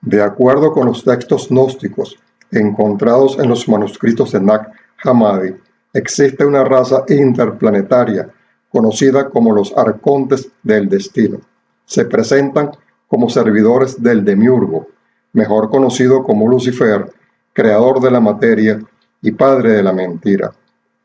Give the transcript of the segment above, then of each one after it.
De acuerdo con los textos gnósticos encontrados en los manuscritos de Nag Hammadi, existe una raza interplanetaria conocida como los Arcontes del Destino. Se presentan como servidores del Demiurgo, mejor conocido como Lucifer, creador de la materia y padre de la mentira.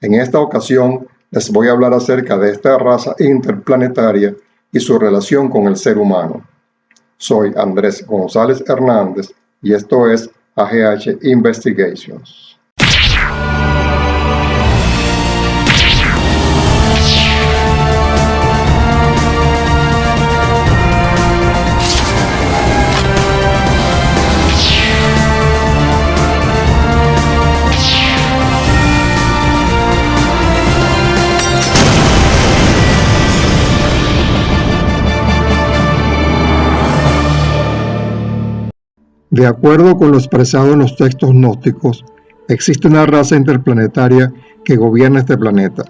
En esta ocasión les voy a hablar acerca de esta raza interplanetaria y su relación con el ser humano. Soy Andrés González Hernández y esto es AGH Investigations. De acuerdo con lo expresado en los textos gnósticos, existe una raza interplanetaria que gobierna este planeta,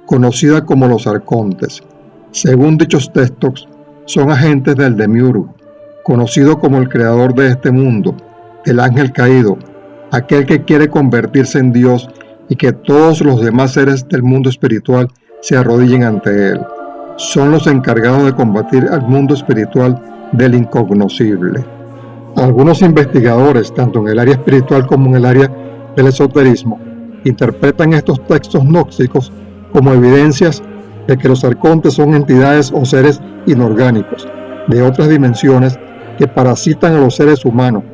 conocida como los Arcontes. Según dichos textos, son agentes del Demiurgo, conocido como el creador de este mundo, el ángel caído, aquel que quiere convertirse en Dios y que todos los demás seres del mundo espiritual se arrodillen ante él. Son los encargados de combatir al mundo espiritual del incognoscible. Algunos investigadores, tanto en el área espiritual como en el área del esoterismo, interpretan estos textos gnósticos como evidencias de que los arcontes son entidades o seres inorgánicos de otras dimensiones que parasitan a los seres humanos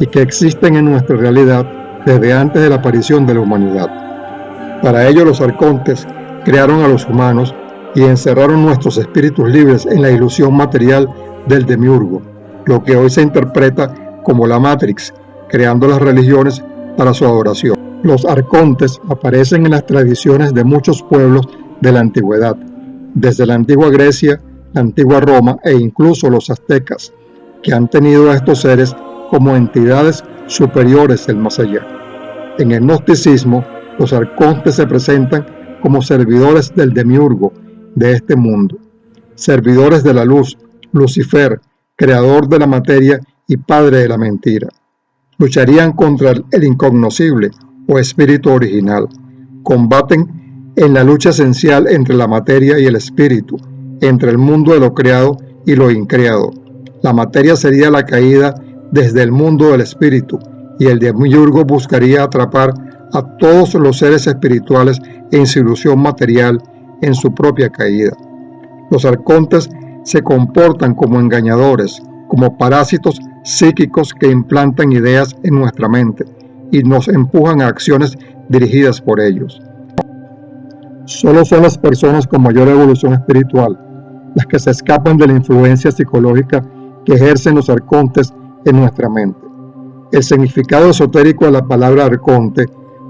y que existen en nuestra realidad desde antes de la aparición de la humanidad. Para ello, los arcontes crearon a los humanos y encerraron nuestros espíritus libres en la ilusión material del Demiurgo, lo que hoy se interpreta como la Matrix, creando las religiones para su adoración. Los arcontes aparecen en las tradiciones de muchos pueblos de la antigüedad, desde la antigua Grecia, la antigua Roma e incluso los aztecas, que han tenido a estos seres como entidades superiores del más allá. En el gnosticismo, los arcontes se presentan como servidores del Demiurgo de este mundo, servidores de la luz, Lucifer, creador de la materia y padre de la mentira. Lucharían contra el incognoscible o espíritu original. Combaten en la lucha esencial entre la materia y el espíritu, entre el mundo de lo creado y lo increado. La materia sería la caída desde el mundo del espíritu y el Demiurgo buscaría atrapar a todos los seres espirituales en su ilusión material en su propia caída. Los arcontes se comportan como engañadores, como parásitos psíquicos que implantan ideas en nuestra mente y nos empujan a acciones dirigidas por ellos. Solo son las personas con mayor evolución espiritual las que se escapan de la influencia psicológica que ejercen los arcontes en nuestra mente. El significado esotérico de la palabra arconte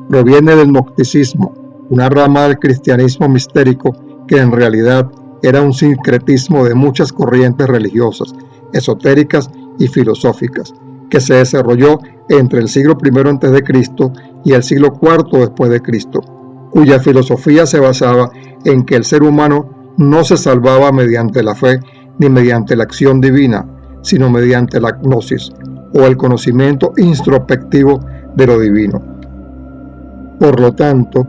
proviene del gnosticismo, una rama del cristianismo mistérico que en realidad era un sincretismo de muchas corrientes religiosas, esotéricas y filosóficas, que se desarrolló entre el siglo I a.C. y el siglo IV después de Cristo, cuya filosofía se basaba en que el ser humano no se salvaba mediante la fe ni mediante la acción divina, sino mediante la gnosis, o el conocimiento introspectivo de lo divino. Por lo tanto,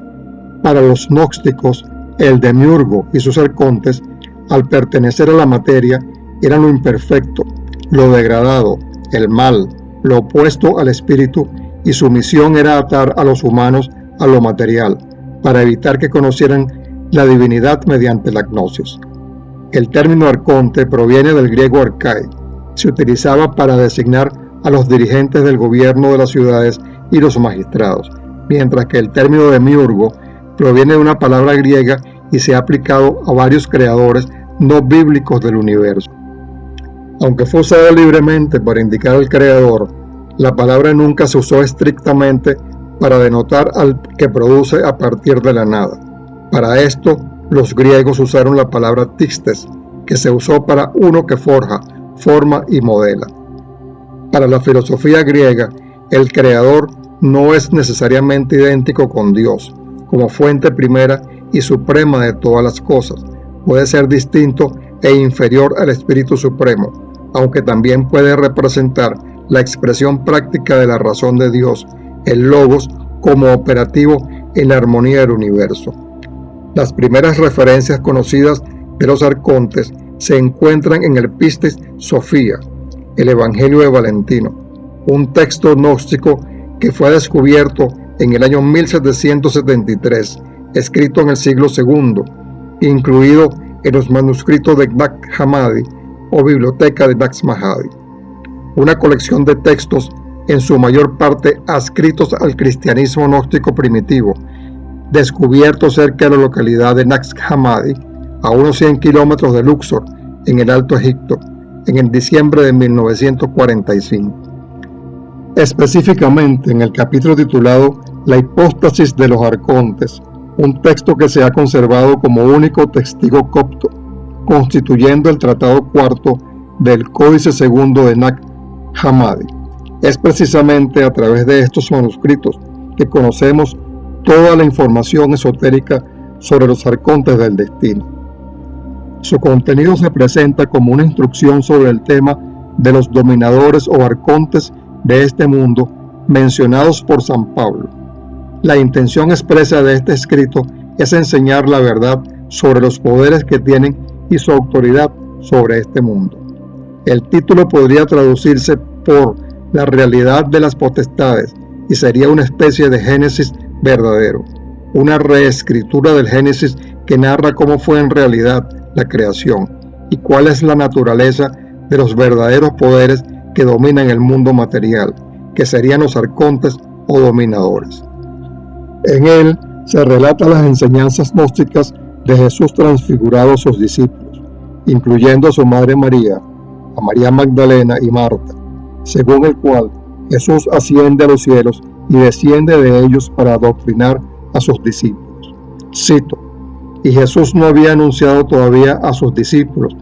para los gnósticos, el Demiurgo y sus arcontes, al pertenecer a la materia, eran lo imperfecto, lo degradado, el mal, lo opuesto al espíritu, y su misión era atar a los humanos a lo material, para evitar que conocieran la divinidad mediante la gnosis. El término arconte proviene del griego arkai. Se utilizaba para designar a los dirigentes del gobierno de las ciudades y los magistrados, mientras que el término demiurgo proviene de una palabra griega y se ha aplicado a varios creadores no bíblicos del universo. Aunque fue usado libremente para indicar al creador, la palabra nunca se usó estrictamente para denotar al que produce a partir de la nada. Para esto, los griegos usaron la palabra tistes, que se usó para uno que forja, forma y modela. Para la filosofía griega, el creador no es necesariamente idéntico con Dios, como fuente primera y suprema de todas las cosas. Puede ser distinto e inferior al Espíritu Supremo, aunque también puede representar la expresión práctica de la razón de Dios, el Logos, como operativo en la armonía del universo. Las primeras referencias conocidas de los arcontes se encuentran en el Pistis Sophia, el Evangelio de Valentino, un texto gnóstico que fue descubierto en el año 1773, escrito en el siglo II, incluido en los manuscritos de Nag Hammadi o Biblioteca de Nag Hammadi, una colección de textos en su mayor parte adscritos al cristianismo gnóstico primitivo, descubierto cerca de la localidad de Nag Hammadi, a unos 100 kilómetros de Luxor, en el Alto Egipto, en el diciembre de 1945. Específicamente en el capítulo titulado La hipóstasis de los arcontes, un texto que se ha conservado como único testigo copto, constituyendo el Tratado Cuarto del Códice Segundo de Nag Hammadi. Es precisamente a través de estos manuscritos que conocemos toda la información esotérica sobre los arcontes del destino. Su contenido se presenta como una instrucción sobre el tema de los dominadores o arcontes de este mundo mencionados por San Pablo. La intención expresa de este escrito es enseñar la verdad sobre los poderes que tienen y su autoridad sobre este mundo. El título podría traducirse por la realidad de las potestades y sería una especie de Génesis verdadero, una reescritura del Génesis que narra cómo fue en realidad la creación y cuál es la naturaleza de los verdaderos poderes que dominan el mundo material, que serían los arcontes o dominadores. En él se relatan las enseñanzas gnósticas de Jesús transfigurado a sus discípulos, incluyendo a su madre María, a María Magdalena y Marta, según el cual Jesús asciende a los cielos y desciende de ellos para adoctrinar a sus discípulos. Cito: y Jesús no había anunciado todavía a sus discípulos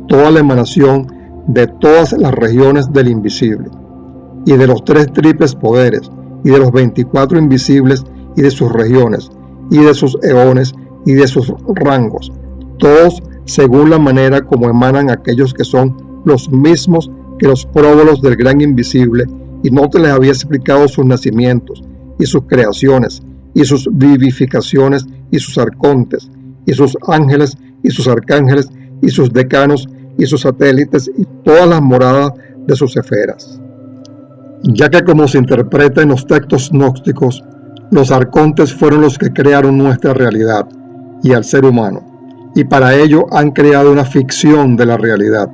toda la emanación de todas las regiones del invisible, y de los 3 triples poderes, y de los 24 invisibles, y de sus regiones, y de sus eones, y de sus rangos, todos según la manera como emanan aquellos que son los mismos que los próbolos del gran invisible, y no te les había explicado sus nacimientos, y sus creaciones, y sus vivificaciones, y sus arcontes, y sus ángeles, y sus arcángeles, y sus decanos, y sus satélites, y todas las moradas de sus esferas. Ya que, como se interpreta en los textos gnósticos, los arcontes fueron los que crearon nuestra realidad y al ser humano, y para ello han creado una ficción de la realidad.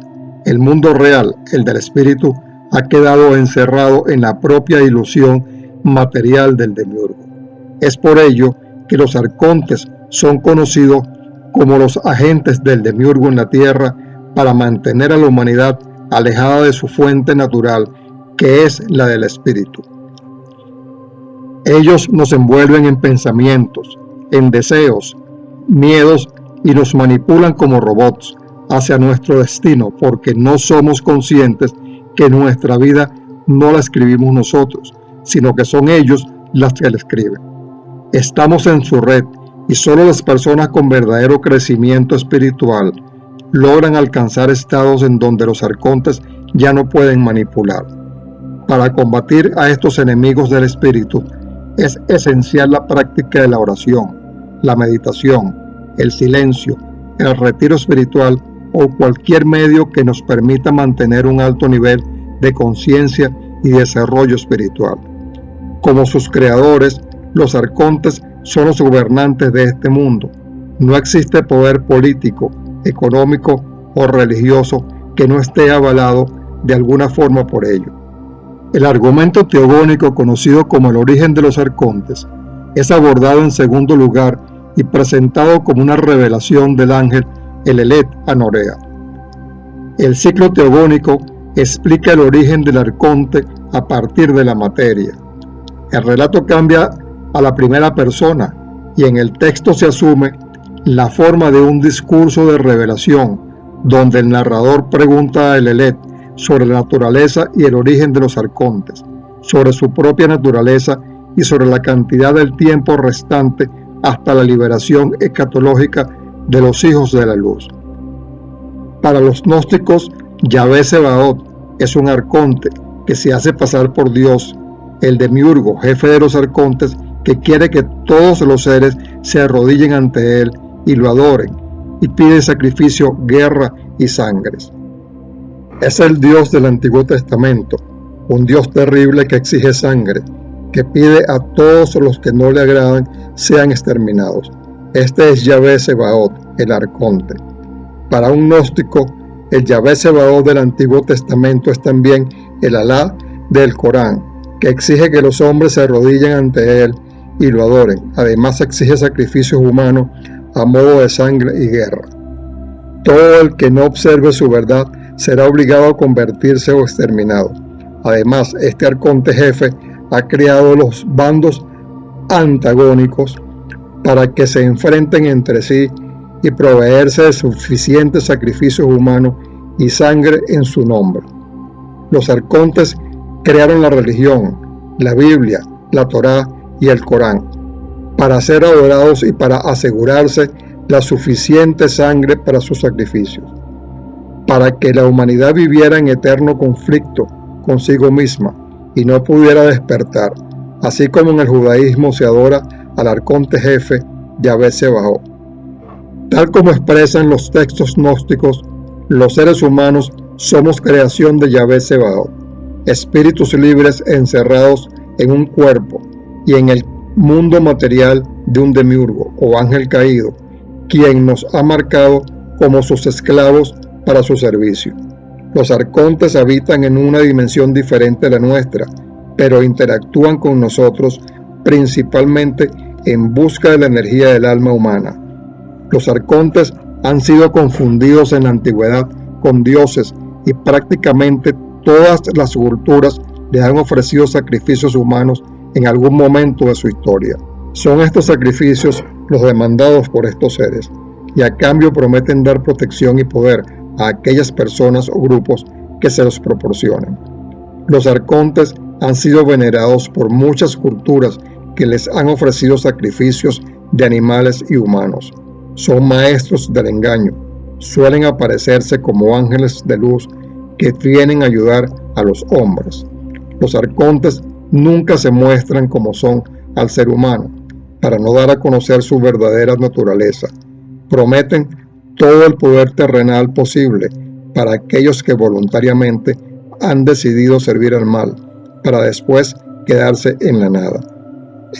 El mundo real, el del espíritu, ha quedado encerrado en la propia ilusión material del demiurgo. Es por ello que los arcontes son conocidos como los agentes del demiurgo en la tierra para mantener a la humanidad alejada de su fuente natural, que es la del espíritu. Ellos nos envuelven en pensamientos, en deseos, miedos y nos manipulan como robots hacia nuestro destino porque no somos conscientes que nuestra vida no la escribimos nosotros, sino que son ellos las que la escriben. Estamos en su red y solo las personas con verdadero crecimiento espiritual logran alcanzar estados en donde los arcontes ya no pueden manipular. Para combatir a estos enemigos del espíritu es esencial la práctica de la oración, la meditación, el silencio, el retiro espiritual o cualquier medio que nos permita mantener un alto nivel de conciencia y desarrollo espiritual. Como sus creadores, los arcontes son los gobernantes de este mundo. No existe poder político, económico o religioso que no esté avalado de alguna forma por ello. El argumento teogónico, conocido como el origen de los arcontes, es abordado en segundo lugar y presentado como una revelación del ángel Elelet a Norea. El ciclo teogónico explica el origen del arconte a partir de la materia. El relato cambia a la primera persona y en el texto se asume la forma de un discurso de revelación, donde el narrador pregunta a Elelet sobre la naturaleza y el origen de los arcontes, sobre su propia naturaleza y sobre la cantidad del tiempo restante hasta la liberación escatológica de los hijos de la luz. Para los gnósticos, Yahvé Sebaot es un arconte que se hace pasar por Dios, el demiurgo, jefe de los arcontes, que quiere que todos los seres se arrodillen ante él y lo adoren, y pide sacrificio, guerra y sangres. Es el Dios del Antiguo Testamento, un Dios terrible que exige sangre, que pide a todos los que no le agradan sean exterminados. Este es Yahvé Sebaot, el arconte. Para un gnóstico, el Yahvé Sebaot del Antiguo Testamento es también el Alá del Corán, que exige que los hombres se arrodillen ante él y lo adoren. Además exige sacrificios humanos a modo de sangre y guerra. Todo el que no observe su verdad será obligado a convertirse o exterminado. Además, este arconte jefe ha creado los bandos antagónicos para que se enfrenten entre sí y proveerse de suficientes sacrificios humanos y sangre en su nombre. Los arcontes crearon la religión, la Biblia, la Torá y el Corán, para ser adorados y para asegurarse la suficiente sangre para sus sacrificios, para que la humanidad viviera en eterno conflicto consigo misma y no pudiera despertar, así como en el judaísmo se adora al arconte jefe Yahvé Sebaot. Tal como expresan los textos gnósticos, los seres humanos somos creación de Yahvé Sebaot, espíritus libres encerrados en un cuerpo y en el mundo material de un demiurgo o ángel caído, quien nos ha marcado como sus esclavos para su servicio. Los arcontes habitan en una dimensión diferente a la nuestra, pero interactúan con nosotros principalmente en busca de la energía del alma humana. Los arcontes han sido confundidos en la antigüedad con dioses y prácticamente todas las culturas le han ofrecido sacrificios humanos en algún momento de su historia. Son estos sacrificios los demandados por estos seres, y a cambio prometen dar protección y poder a aquellas personas o grupos que se los proporcionen. Los arcontes han sido venerados por muchas culturas que les han ofrecido sacrificios de animales y humanos. Son maestros del engaño. Suelen aparecerse como ángeles de luz que vienen a ayudar a los hombres. Los arcontes nunca se muestran como son al ser humano, para no dar a conocer su verdadera naturaleza. Prometen todo el poder terrenal posible para aquellos que voluntariamente han decidido servir al mal, para después quedarse en la nada.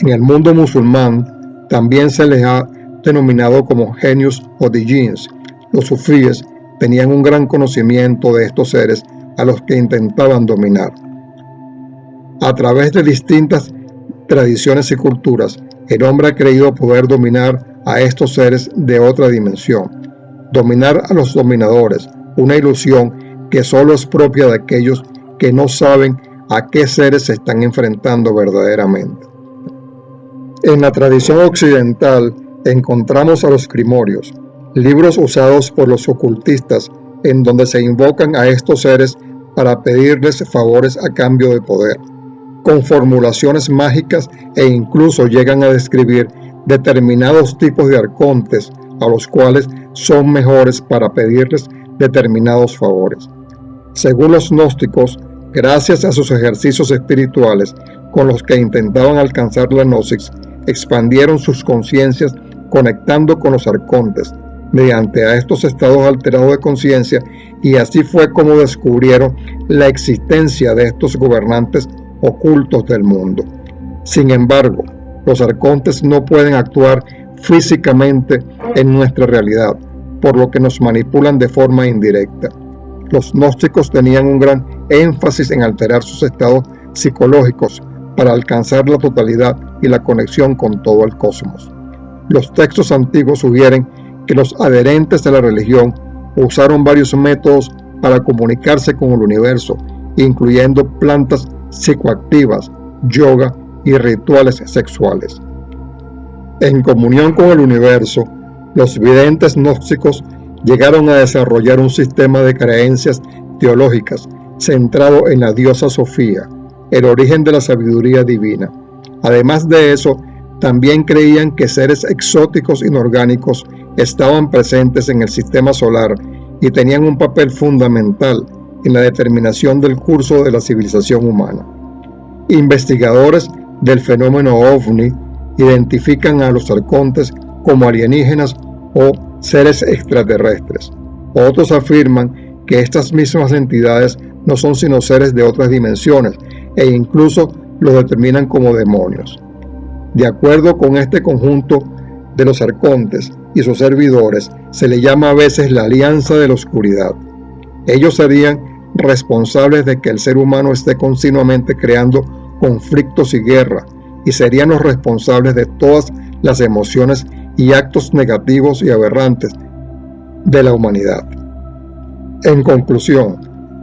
En el mundo musulmán también se les ha denominado como genios o djinns. Los sufíes tenían un gran conocimiento de estos seres a los que intentaban dominar. A través de distintas tradiciones y culturas, el hombre ha creído poder dominar a estos seres de otra dimensión. Dominar a los dominadores, una ilusión que solo es propia de aquellos que no saben a qué seres se están enfrentando verdaderamente. En la tradición occidental encontramos a los grimorios, libros usados por los ocultistas en donde se invocan a estos seres para pedirles favores a cambio de poder, con formulaciones mágicas e incluso llegan a describir determinados tipos de arcontes a los cuales son mejores para pedirles determinados favores. Según los gnósticos, gracias a sus ejercicios espirituales con los que intentaban alcanzar la gnosis, expandieron sus conciencias conectando con los arcontes mediante a estos estados alterados de conciencia, y así fue como descubrieron la existencia de estos gobernantes ocultos del mundo. Sin embargo, los arcontes no pueden actuar físicamente en nuestra realidad, por lo que nos manipulan de forma indirecta. Los gnósticos tenían un gran énfasis en alterar sus estados psicológicos para alcanzar la totalidad y la conexión con todo el cosmos. Los textos antiguos sugieren que los adherentes de la religión usaron varios métodos para comunicarse con el universo, incluyendo plantas psicoactivas, yoga y rituales sexuales. En comunión con el universo, los videntes gnósticos llegaron a desarrollar un sistema de creencias teológicas centrado en la diosa Sofía, el origen de la sabiduría divina. Además de eso, también creían que seres exóticos inorgánicos estaban presentes en el sistema solar y tenían un papel fundamental en la determinación del curso de la civilización humana. Investigadores del fenómeno OVNI identifican a los arcontes como alienígenas o seres extraterrestres. Otros afirman que estas mismas entidades no son sino seres de otras dimensiones e incluso los determinan como demonios. De acuerdo con este conjunto de los arcontes y sus servidores, se le llama a veces la Alianza de la Oscuridad. Ellos serían responsables de que el ser humano esté continuamente creando conflictos y guerra, y serían los responsables de todas las emociones y actos negativos y aberrantes de la humanidad. En conclusión,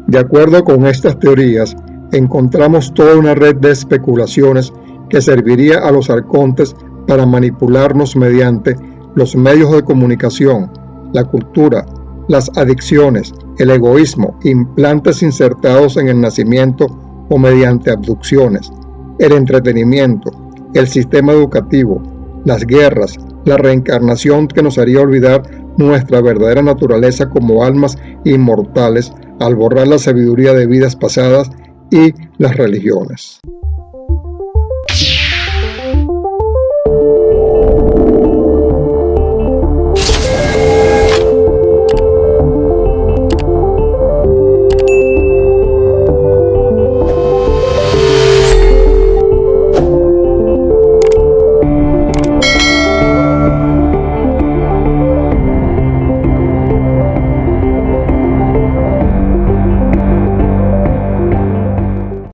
de acuerdo con estas teorías, encontramos toda una red de especulaciones que serviría a los arcontes para manipularnos mediante los medios de comunicación, la cultura, las adicciones, el egoísmo, implantes insertados en el nacimiento o mediante abducciones, el entretenimiento, el sistema educativo, las guerras, la reencarnación que nos haría olvidar nuestra verdadera naturaleza como almas inmortales al borrar la sabiduría de vidas pasadas y las religiones.